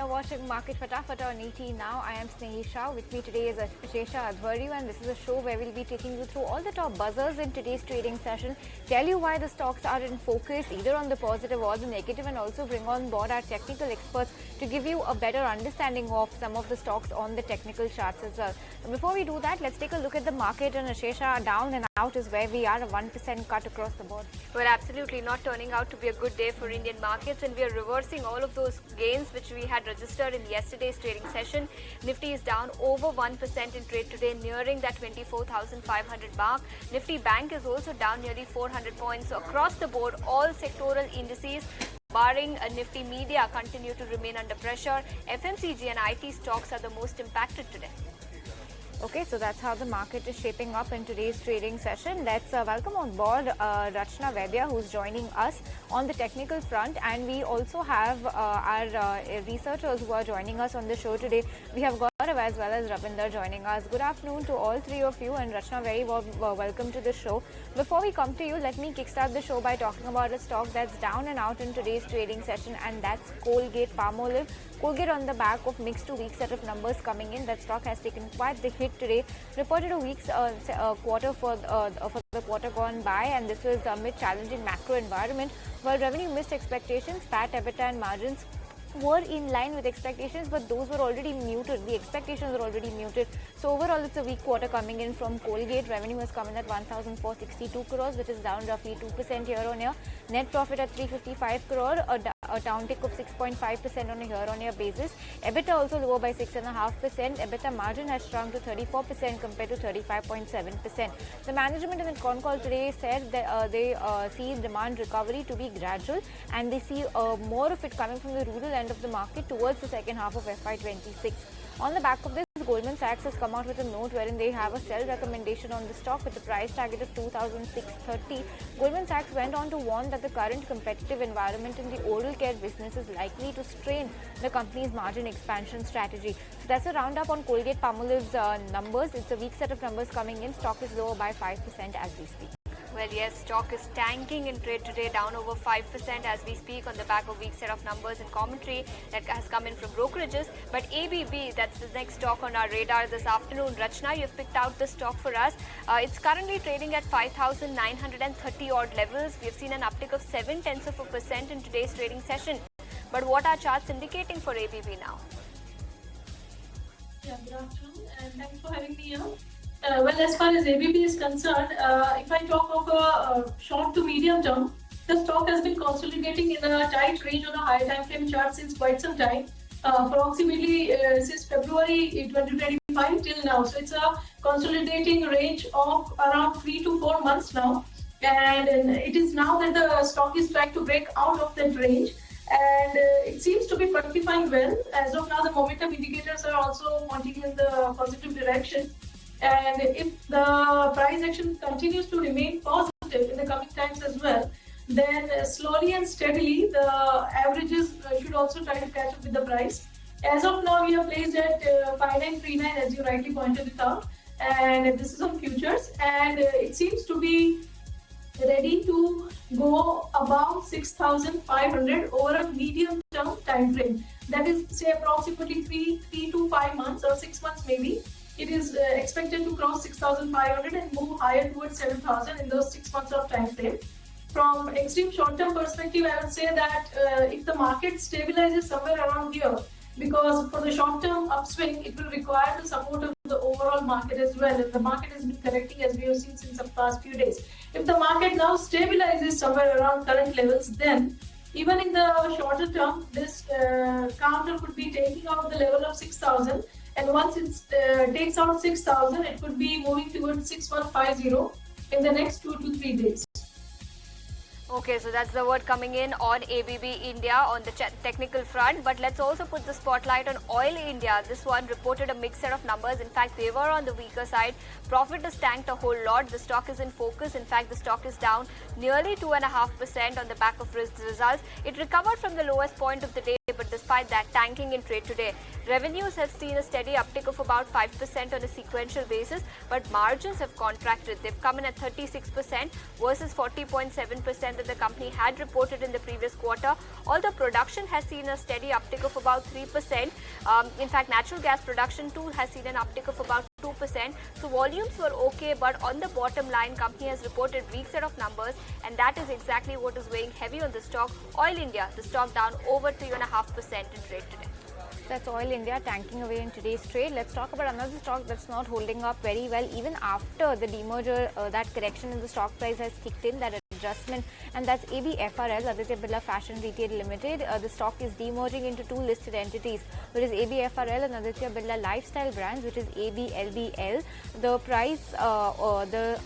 you're watching Market Fatafat on ET Now. I am Snehi Shah. With me today is Rachana Vaidya, and this is a show where we'll be taking you through all the top buzzers in today's trading session, tell you why the stocks are in focus, either on the positive or the negative, and also bring on board our technical experts to give you a better understanding of some of the stocks on the technical charts as well. And before we do that, let's take a look at the market, and Rachana, down and out is where we are, a 1% cut across the board. Well, absolutely not turning out to be a good day for Indian markets, and we are reversing all of those gains which we had registered in yesterday's trading session. Nifty is down over 1% in trade today, nearing that 24,500 mark. Nifty Bank is also down nearly 400 points. So across the board, all sectoral indices barring Nifty Media continue to remain under pressure. FMCG and IT stocks are the most impacted today. Okay, so that's how the market is shaping up in today's trading session. Let's welcome on board Rachana Vaidya, who's joining us on the technical front, and we also have our researchers who are joining us on the show today. We have Gaurav as well as Ravinder joining us. Good afternoon to all three of you, and Rachana, very welcome to the show. Before we come to you, let me kickstart the show by talking about a stock that's down and out in today's trading session, and that's Colgate-Palmolive. Colgate, on the back of mixed to weak set of numbers coming in, that stock has taken quite the hit today. Reported a week's quarter for the quarter gone by, and this was amid challenging macro environment. While revenue missed expectations, PAT, EBITDA and margins were in line with expectations, but those were already muted. The expectations were already muted. So overall, it's a weak quarter coming in from Colgate. Revenue has come in at 1,462 crores, which is down roughly 2% year on year. Net profit at 355 crore, a downtick of 6.5% on a year-on-year basis. EBITDA also lower by 6.5%. EBITDA margin has shrunk to 34% compared to 35.7%. The management in the con call today said that they see demand recovery to be gradual, and they see more of it coming from the rural end of the market towards the second half of FY26. On the back of this, Goldman Sachs has come out with a note wherein they have a sell recommendation on the stock with a price target of 2,630. Goldman Sachs went on to warn that the current competitive environment in the oral care business is likely to strain the company's margin expansion strategy. So that's a roundup on Colgate-Palmolive's numbers. It's a weak set of numbers coming in. Stock is lower by 5% as we speak. Well, yes, stock is tanking in trade today, down over 5% as we speak on the back of weak set of numbers and commentary that has come in from brokerages. But ABB, that's the next stock on our radar this afternoon. Rachana, you've picked out the stock for us. It's currently trading at 5,930 odd levels. We've seen an uptick of 0.7% in today's trading session. But what are charts indicating for ABB now? Yeah, good afternoon, and thanks for having me here. Well, as far as ABB is concerned, if I talk of a short to medium term, the stock has been consolidating in a tight range on a higher time frame chart since quite some time, approximately since February 2025 till now. So it's a consolidating range of around 3 to 4 months now, and it is now that the stock is trying to break out of that range, and it seems to be fructifying well. As of now, the momentum indicators are also pointing in the positive direction. And if the price action continues to remain positive in the coming times as well, then slowly and steadily the averages should also try to catch up with the price. As of now, we are placed at 5939, as you rightly pointed it out, and this is on futures, and it seems to be ready to go above 6,500 over a medium term time frame. That is, say, approximately 3 to 5 months or 6 months maybe. It is expected to cross 6,500 and move higher towards 7,000 in those 6 months of time frame. From extreme short-term perspective, I would say that if the market stabilizes somewhere around here, because for the short-term upswing, it will require the support of the overall market as well. And the market has been correcting, as we have seen since the past few days. If the market now stabilizes somewhere around current levels, then even in the shorter term, this counter could be taking out the level of 6,000. And once it takes out 6,000, it could be moving towards 6,150 in the next 2 to 3 days. Okay, so that's the word coming in on ABB India on the technical front. But let's also put the spotlight on Oil India. This one reported a mixed set of numbers. In fact, they were on the weaker side. Profit has tanked a whole lot. The stock is in focus. In fact, the stock is down nearly 2.5% on the back of results. It recovered from the lowest point of the day but despite that, tanking in trade today. Revenues have seen a steady uptick of about 5% on a sequential basis, but margins have contracted. They've come in at 36% versus 40.7% that the company had reported in the previous quarter. Although production has seen a steady uptick of about 3%. In fact, natural gas production too has seen an uptick of about 2%. So volumes were okay, but on the bottom line, company has reported weak set of numbers, and that is exactly what is weighing heavy on the stock. Oil India, the stock down over 3.5% in trade today. That's Oil India tanking away in today's trade. Let's talk about another stock that's not holding up very well even after the demerger. That correction in the stock price has kicked in, that adjustment, and that's ABFRL, Aditya Birla Fashion Retail Limited. The stock is demerging into two listed entities, which is ABFRL and Aditya Birla Lifestyle Brands, which is ABLBL. The price, the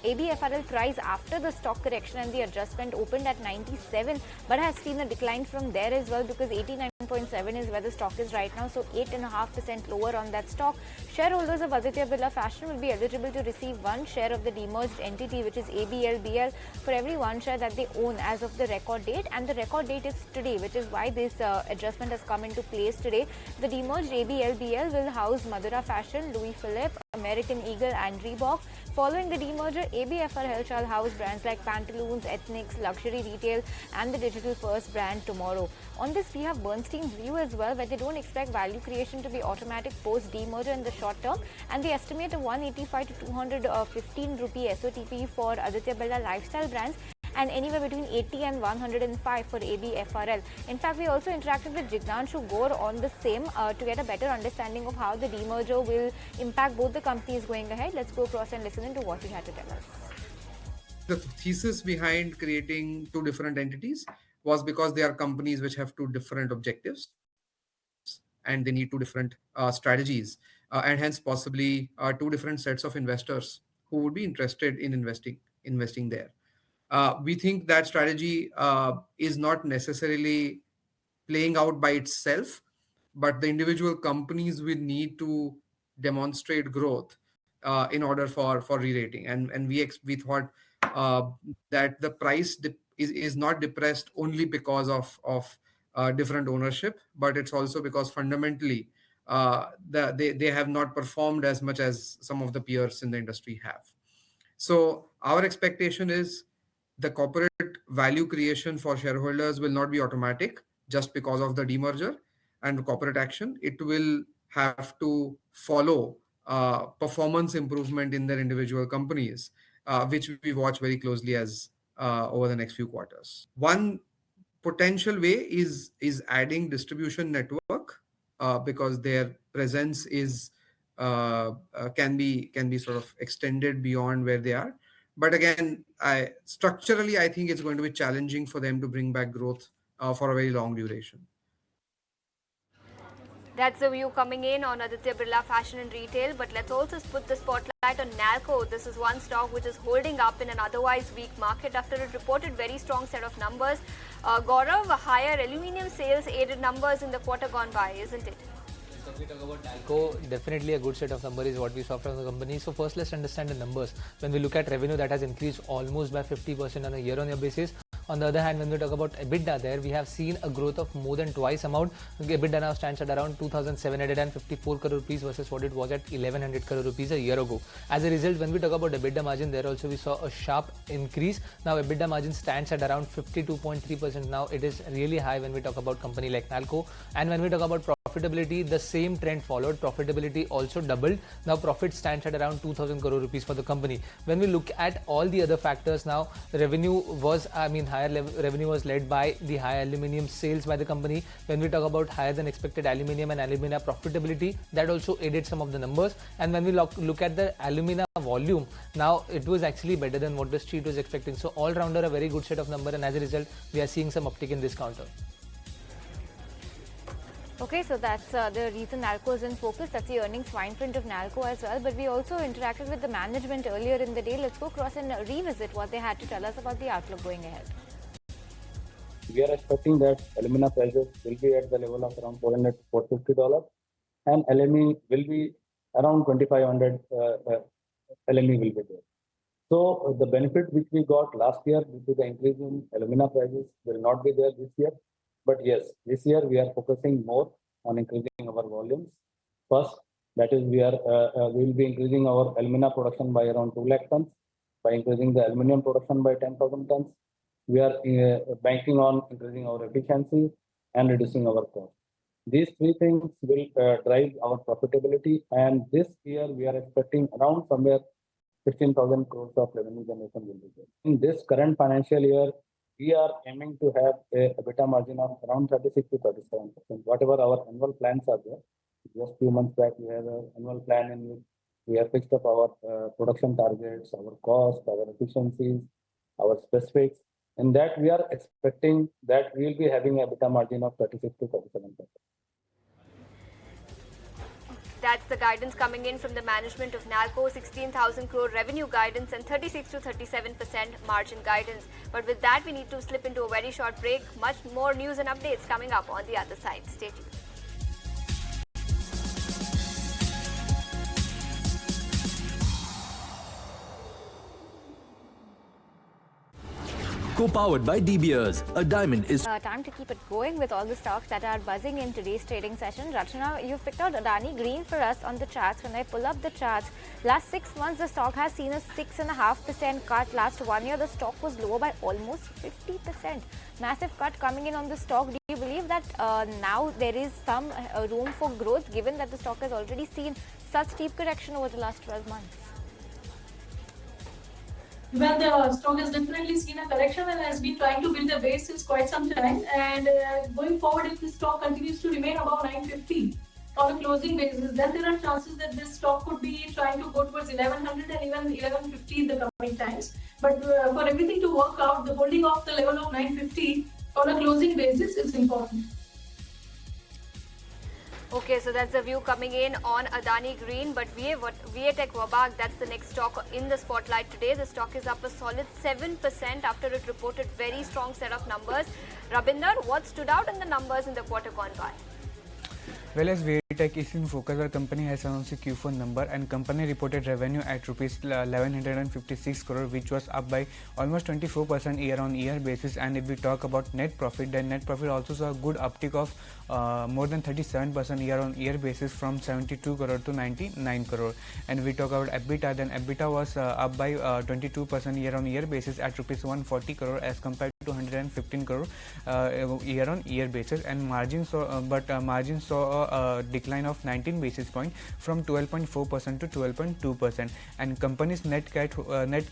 ABFRL price after the stock correction and the adjustment opened at 97, but has seen a decline from there as well, because 89.7 is where the stock is right now, so 8.5% lower on that stock. Shareholders of Aditya Birla Fashion will be eligible to receive one share of the demerged entity, which is ABLBL, for every one share that they own as of the record date, and the record date is today, which is why this adjustment has come into place today. The demerged ABLBL will house Madura Fashion, Louis Philippe, American Eagle and Reebok. Following the demerger, ABFRL shall house brands like Pantaloons, Ethnics, Luxury Retail and the digital first brand Tomorrow. On this, we have Bernstein's view as well, where they don't expect value creation to be automatic post demerger in the short term, and they estimate a 185 to 215 rupee SOTP for Aditya Birla Lifestyle Brands, and anywhere between 80 and 105 for ABFRL. In fact, we also interacted with Jignanshu Gore on the same to get a better understanding of how the demerger will impact both the companies going ahead. Let's go across and listen into what he had to tell us. The thesis behind creating two different entities was because they are companies which have two different objectives and they need two different strategies, and hence possibly two different sets of investors who would be interested in investing there. We think that strategy is not necessarily playing out by itself, but the individual companies will need to demonstrate growth in order for re-rating. And we thought that the price is not depressed only because of different ownership, but it's also because fundamentally they have not performed as much as some of the peers in the industry have. So our expectation is the corporate value creation for shareholders will not be automatic just because of the demerger and corporate action. It will have to follow performance improvement in their individual companies, which we watch very closely as over the next few quarters. One potential way is adding distribution network, because their presence is can be sort of extended beyond where they are. But again, structurally, I think it's going to be challenging for them to bring back growth for a very long duration. That's the view coming in on Aditya Birla Fashion and Retail. But let's also put the spotlight on Nalco. This is one stock which is holding up in an otherwise weak market after it reported very strong set of numbers. Gaurav, higher aluminium sales aided numbers in the quarter gone by, isn't it? When we talk about Nalco, definitely a good set of numbers is what we saw from the company. So first, let's understand the numbers. When we look at revenue, that has increased almost by 50% on a year-on-year basis. On the other hand, when we talk about EBITDA, there we have seen a growth of more than twice amount. EBITDA now stands at around 2,754 crore rupees versus what it was at 1,100 crore rupees a year ago. As a result, when we talk about EBITDA margin, there also we saw a sharp increase. Now EBITDA margin stands at around 52.3%. Now it is really high when we talk about company like Nalco. And when we talk about profitability, the same trend followed. Profitability also doubled. Now profit stands at around 2,000 crore rupees for the company. When we look at all the other factors now, revenue was, revenue was led by the high aluminium sales by the company. When we talk about higher than expected aluminium and alumina profitability, that also aided some of the numbers. And when we look at the alumina volume, now it was actually better than what the street was expecting. So all rounder a very good set of number, and as a result, we are seeing some uptick in this counter. Okay, so that's the reason Nalco is in focus. That's the earnings fine print of Nalco as well. But we also interacted with the management earlier in the day. Let's go across and revisit what they had to tell us about the outlook going ahead. We are expecting that alumina prices will be at the level of around $400 to $450, and LME will be around 2,500. LME will be there. So the benefit which we got last year due to the increase in alumina prices will not be there this year. But yes, this year we are focusing more on increasing our volumes. First, that is, we will be increasing our alumina production by around 2 lakh tons, by increasing the aluminum production by 10,000 tons. We are banking on increasing our efficiency and reducing our cost. These three things will drive our profitability, and this year we are expecting around somewhere 16,000 crores of revenue generation will be there. In this current financial year, we are aiming to have a EBITDA margin of around 36 to 37%. Whatever our annual plans are there, just 2 months back, we have an annual plan in which we have fixed up our production targets, our cost, our efficiencies, our specifics. In that, we are expecting that we will be having a EBITDA margin of 36 to 37%. That's the guidance coming in from the management of NALCO, 16,000 crore revenue guidance and 36 to 37% margin guidance. But with that, we need to slip into a very short break. Much more news and updates coming up on the other side. Stay tuned. Co-powered by De Beers, a diamond is... Time to keep it going with all the stocks that are buzzing in today's trading session. Rachana, you've picked out Adani Green for us on the charts. When I pull up the charts, last 6 months the stock has seen a 6.5% cut. Last 1 year the stock was lower by almost 50%. Massive cut coming in on the stock. Do you believe that now there is some room for growth given that the stock has already seen such steep correction over the last 12 months? Well, the stock has definitely seen a correction and has been trying to build a base since quite some time. And going forward, if the stock continues to remain above 950 on a closing basis, then there are chances that this stock could be trying to go towards 1100 and even 1150 in the coming times. But for everything to work out, the holding of the level of 950 on a closing basis is important. Okay, so that's the view coming in on Adani Green, but Viatech Wabag, that's the next stock in the spotlight today. The stock is up a solid 7% after it reported very strong set of numbers. Rabinder, what stood out in the numbers in the quarter gone by? Well, as Viatech is in focus, our company has announced a Q4 number, and company reported revenue at rupees 1156 crore, which was up by almost 24% year-on-year basis. And if we talk about net profit, then net profit also saw a good uptick of more than 37% year-on-year basis from 72 crore to 99 crore. And we talk about EBITDA, then EBITDA was up by 22% year-on-year basis at rupees 140 crore as compared to 115 crore year-on-year basis. And margins saw a decline of 19 basis points from 12.4% to 12.2%. And company's net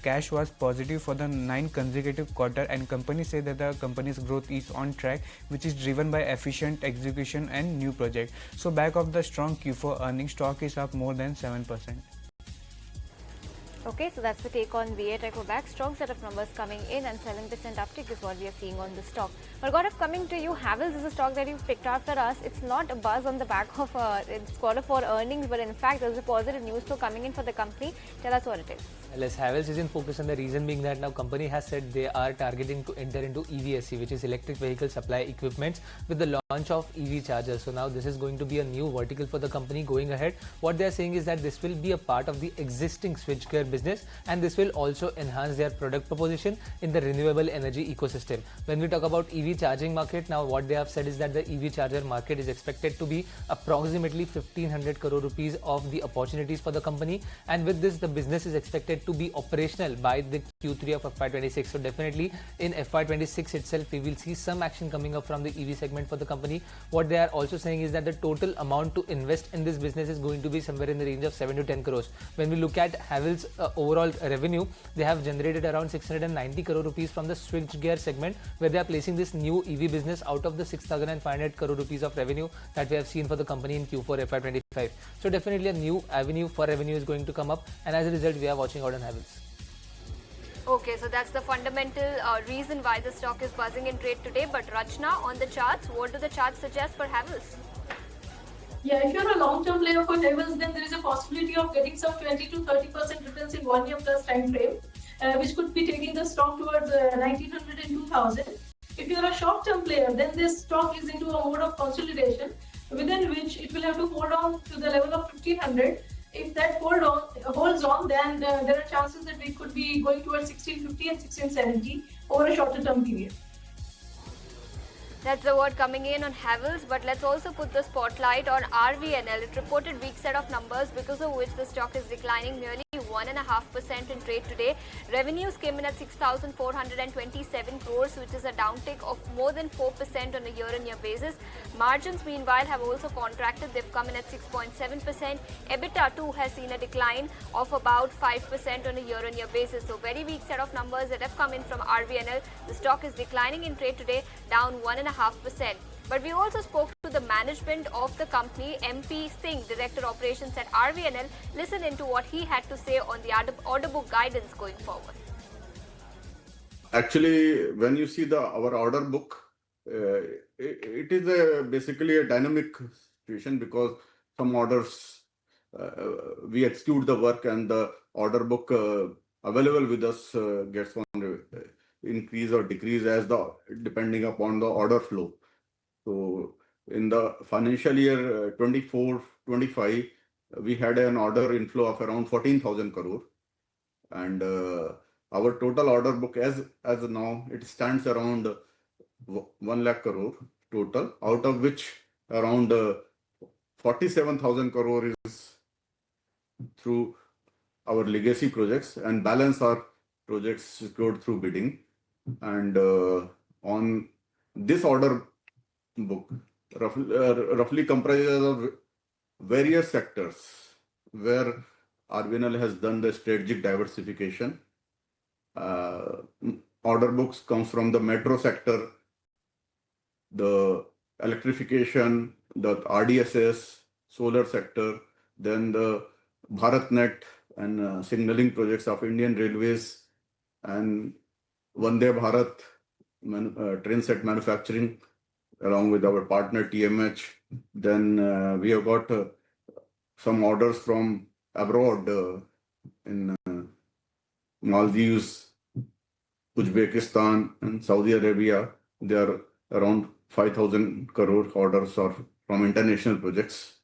cash was positive for the 9th consecutive quarter, and company say that the company's growth is on track, which is driven by efficient execution and new projects. So back of the strong Q4 earnings, stock is up more than 7%. Okay, so that's the take on Viatech Wabag. Strong set of numbers coming in and 7% uptick is what we are seeing on the stock. But Gaurav, coming to you, Havells is a stock that you've picked out for us. It's not a buzz on the back of its quarter 4 earnings, but in fact there's a positive news flow coming in for the company. Tell us what it is. Yes, Havells is in focus, and the reason being that now company has said they are targeting to enter into EVSE, which is electric vehicle supply equipment, with the launch of EV chargers. So now this is going to be a new vertical for the company going ahead. What they are saying is that this will be a part of the existing switchgear business, and this will also enhance their product proposition in the renewable energy ecosystem. When we talk about EV charging market, now what they have said is that the EV charger market is expected to be approximately 1500 crore rupees of the opportunities for the company, and with this the business is expected to be operational by the Q3 of FY26. So definitely in FY26 itself we will see some action coming up from the EV segment for the company. What they are also saying is that the total amount to invest in this business is going to be somewhere in the range of 7 to 10 crores. When we look at Havells overall revenue, they have generated around 690 crore rupees from the switchgear segment, where they are placing this new EV business out of the 6,500 crore rupees of revenue that we have seen for the company in Q4 FY25. So definitely a new avenue for revenue is going to come up, and as a result we are watching out on Havells. Okay, so that's the fundamental reason why the stock is buzzing in trade today. But Rachana, on the charts, what do the charts suggest for Havells? Yeah, if you're a long-term player for Havells, then there is a possibility of getting some 20 to 30% returns in 1 year plus time frame, which could be taking the stock towards 1900 and 2000. If you're a short-term player, then this stock is into a mode of consolidation, within which it will have to hold on to the level of 1500. If that holds on, then there are chances that we could be going towards 1650 and 1670 over a shorter term period. That's the word coming in on Havells, but let's also put the spotlight on RVNL. It reported weak set of numbers because of which the stock is declining nearly 1.5% in trade today. Revenues came in at 6,427 crores, which is a downtick of more than 4% on a year-on-year basis. Margins, meanwhile, have also contracted. They've come in at 6.7%. EBITDA too has seen a decline of about 5% on a year-on-year basis. So very weak set of numbers that have come in from RVNL. The stock is declining in trade today, down 1.5%. But we also spoke to the management of the company, MP Singh, Director Operations at RVNL. Listen into what he had to say on the order book guidance going forward. Actually, when you see our order book, it is basically a dynamic situation because some orders we execute the work and the order book available with us gets on increase or decrease depending upon the order flow. So in the financial year 24-25, we had an order inflow of around 14,000 crore, and our total order book as now it stands around 1 lakh crore total, out of which around 47,000 crore is through our legacy projects, and balance are projects secured through bidding. And on this order book, roughly comprises of various sectors where RVNL has done the strategic diversification. Order books comes from the metro sector, the electrification, the RDSS, solar sector, then the BharatNet and signaling projects of Indian Railways, and Vande Bharat train set manufacturing along with our partner TMH. Then we have got some orders from abroad in Maldives, Uzbekistan and Saudi Arabia. They are around 5,000 crore orders from international projects.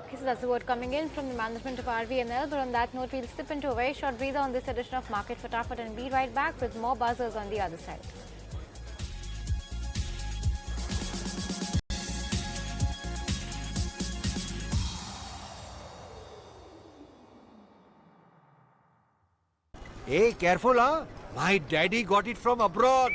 Okay, so that's the word coming in from the management of RVNL. But on that note, we'll slip into a very short breather on this edition of Market Fatafat and be right back with more buzzers on the other side. Hey, careful, huh? My daddy got it from abroad.